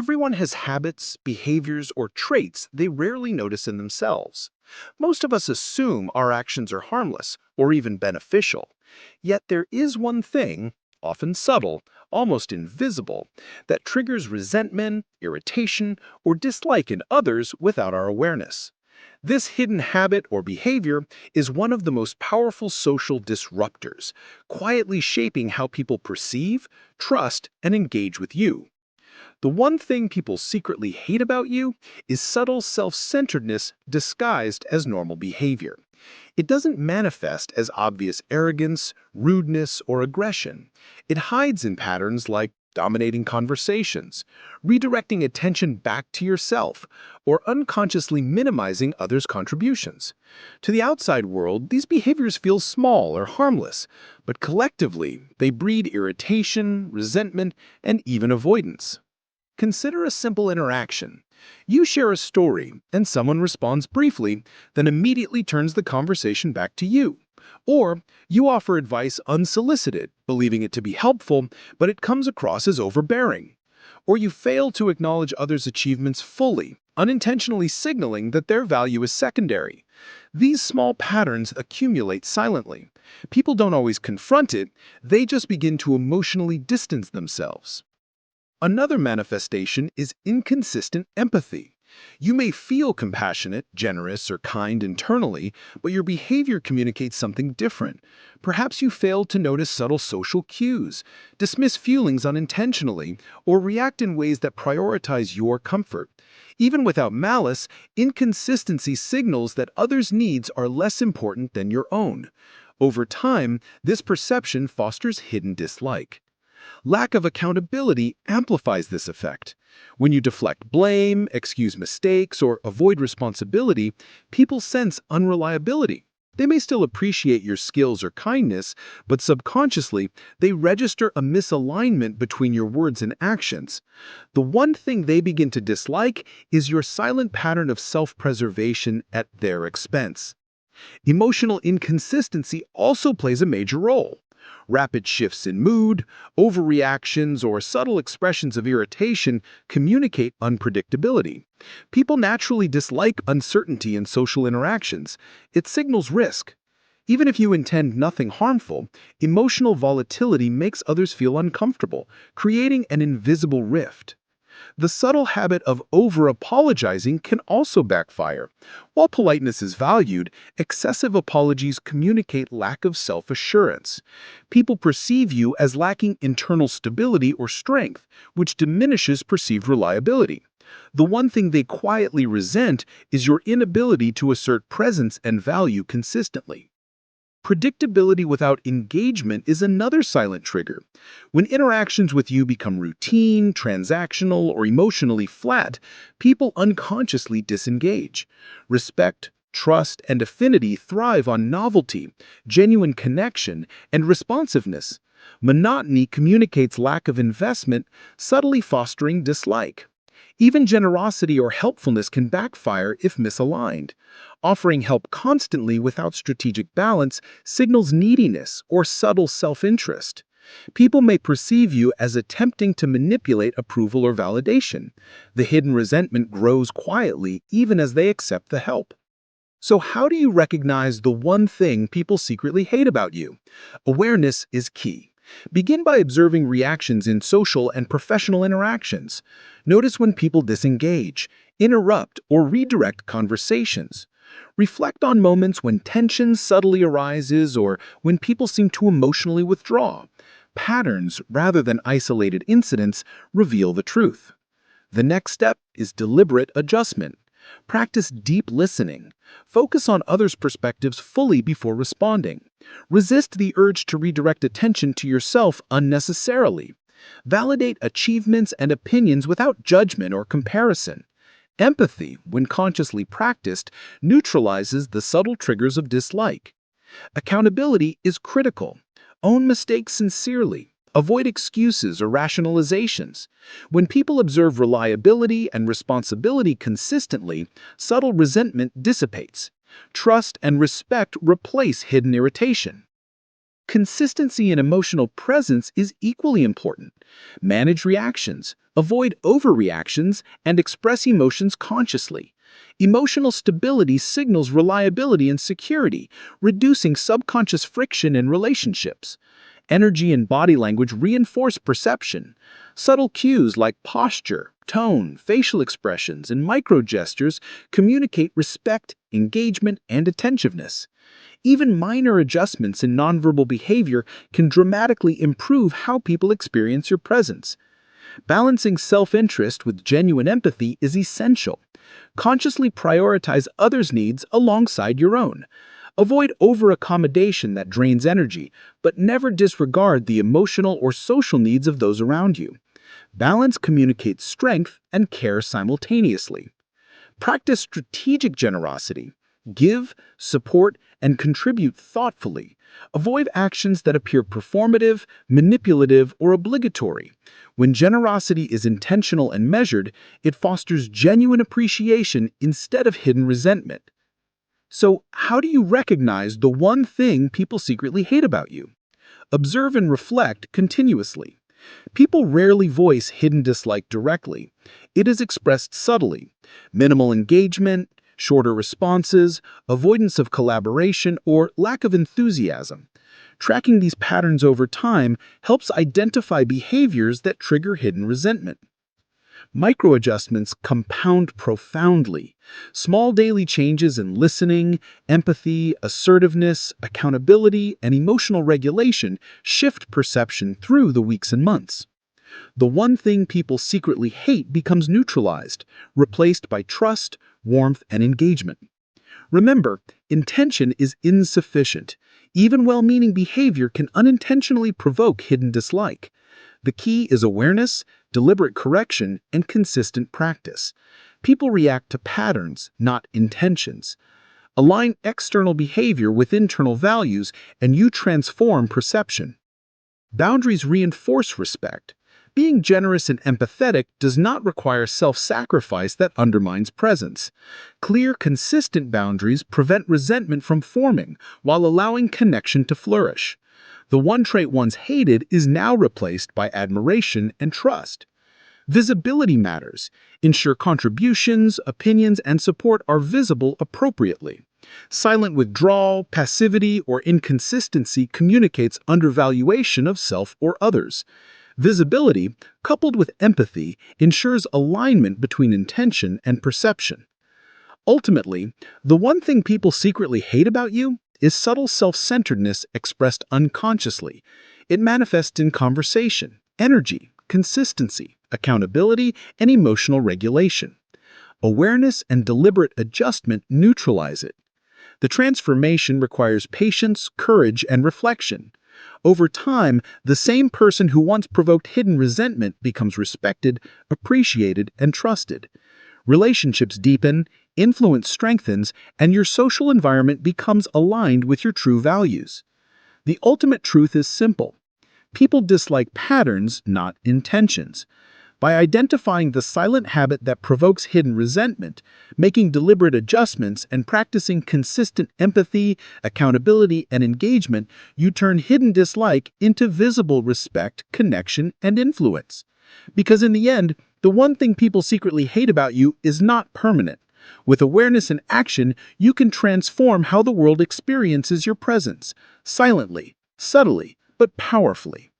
Everyone has habits, behaviors, or traits they rarely notice in themselves. Most of us assume our actions are harmless or even beneficial. Yet there is one thing, often subtle, almost invisible, that triggers resentment, irritation, or dislike in others without our awareness. This hidden habit or behavior is one of the most powerful social disruptors, quietly shaping how people perceive, trust, and engage with you. The one thing people secretly hate about you is subtle self-centeredness disguised as normal behavior. It doesn't manifest as obvious arrogance, rudeness, or aggression. It hides in patterns like dominating conversations, redirecting attention back to yourself, or unconsciously minimizing others' contributions. To the outside world, these behaviors feel small or harmless, but collectively, they breed irritation, resentment, and even avoidance. Consider a simple interaction. You share a story, and someone responds briefly, then immediately turns the conversation back to you. Or you offer advice unsolicited, believing it to be helpful, but it comes across as overbearing. Or you fail to acknowledge others' achievements fully, unintentionally signaling that their value is secondary. These small patterns accumulate silently. People don't always confront it, they just begin to emotionally distance themselves. Another manifestation is inconsistent empathy. You may feel compassionate, generous, or kind internally, but your behavior communicates something different. Perhaps you fail to notice subtle social cues, dismiss feelings unintentionally, or react in ways that prioritize your comfort. Even without malice, inconsistency signals that others' needs are less important than your own. Over time, this perception fosters hidden dislike. Lack of accountability amplifies this effect. When you deflect blame, excuse mistakes, or avoid responsibility, people sense unreliability. They may still appreciate your skills or kindness, but subconsciously, they register a misalignment between your words and actions. The one thing they begin to dislike is your silent pattern of self-preservation at their expense. Emotional inconsistency also plays a major role. Rapid shifts in mood, overreactions, or subtle expressions of irritation communicate unpredictability. People naturally dislike uncertainty in social interactions. It signals risk. Even if you intend nothing harmful, emotional volatility makes others feel uncomfortable, creating an invisible rift. The subtle habit of over-apologizing can also backfire. While politeness is valued, excessive apologies communicate lack of self-assurance. People perceive you as lacking internal stability or strength, which diminishes perceived reliability. The one thing they quietly resent is your inability to assert presence and value consistently. Predictability without engagement is another silent trigger. When interactions with you become routine, transactional, or emotionally flat, people unconsciously disengage. Respect, trust, and affinity thrive on novelty, genuine connection, and responsiveness. Monotony communicates lack of investment, subtly fostering dislike. Even generosity or helpfulness can backfire if misaligned. Offering help constantly without strategic balance signals neediness or subtle self-interest. People may perceive you as attempting to manipulate approval or validation. The hidden resentment grows quietly even as they accept the help. So how do you recognize the one thing people secretly hate about you? Awareness is key. Begin by observing reactions in social and professional interactions. Notice when people disengage, interrupt, or redirect conversations. Reflect on moments when tension subtly arises or when people seem to emotionally withdraw. Patterns, rather than isolated incidents, reveal the truth. The next step is deliberate adjustment. Practice deep listening. Focus on others' perspectives fully before responding. Resist the urge to redirect attention to yourself unnecessarily. Validate achievements and opinions without judgment or comparison. Empathy, when consciously practiced, neutralizes the subtle triggers of dislike. Accountability is critical. Own mistakes sincerely. Avoid excuses or rationalizations. When people observe reliability and responsibility consistently, subtle resentment dissipates. Trust and respect replace hidden irritation. Consistency in emotional presence is equally important. Manage reactions. Avoid overreactions and express emotions consciously. Emotional stability signals reliability and security, reducing subconscious friction in relationships. Energy and body language reinforce perception. Subtle cues like posture, tone, facial expressions, and microgestures communicate respect, engagement, and attentiveness. Even minor adjustments in nonverbal behavior can dramatically improve how people experience your presence. Balancing self-interest with genuine empathy is essential. Consciously prioritize others' needs alongside your own. Avoid over-accommodation that drains energy, but never disregard the emotional or social needs of those around you. Balance communicates strength and care simultaneously. Practice strategic generosity. Give, support, and contribute thoughtfully. Avoid actions that appear performative, manipulative, or obligatory. When generosity is intentional and measured, it fosters genuine appreciation instead of hidden resentment. So, how do you recognize the one thing people secretly hate about you? Observe and reflect continuously. People rarely voice hidden dislike directly. It is expressed subtly. Minimal engagement, shorter responses, avoidance of collaboration, or lack of enthusiasm. Tracking these patterns over time helps identify behaviors that trigger hidden resentment. Microadjustments compound profoundly. Small daily changes in listening, empathy, assertiveness, accountability, and emotional regulation shift perception through the weeks and months. The one thing people secretly hate becomes neutralized, replaced by trust, warmth, and engagement. Remember, intention is insufficient. Even well-meaning behavior can unintentionally provoke hidden dislike. The key is awareness, deliberate correction, and consistent practice. People react to patterns, not intentions. Align external behavior with internal values, and you transform perception. Boundaries reinforce respect. Being generous and empathetic does not require self-sacrifice that undermines presence. Clear, consistent boundaries prevent resentment from forming while allowing connection to flourish. The one trait once hated is now replaced by admiration and trust. Visibility matters. Ensure contributions, opinions, and support are visible appropriately. Silent withdrawal, passivity, or inconsistency communicates undervaluation of self or others. Visibility, coupled with empathy, ensures alignment between intention and perception. Ultimately, the one thing people secretly hate about you is subtle self-centeredness expressed unconsciously. It manifests in conversation, energy, consistency, accountability, and emotional regulation. Awareness and deliberate adjustment neutralize it. The transformation requires patience, courage, and reflection. Over time, the same person who once provoked hidden resentment becomes respected, appreciated, and trusted. Relationships deepen, influence strengthens, and your social environment becomes aligned with your true values. The ultimate truth is simple. People dislike patterns, not intentions. By identifying the silent habit that provokes hidden resentment, making deliberate adjustments, and practicing consistent empathy, accountability, and engagement, you turn hidden dislike into visible respect, connection, and influence. Because in the end, the one thing people secretly hate about you is not permanent. With awareness and action, you can transform how the world experiences your presence, silently, subtly, but powerfully.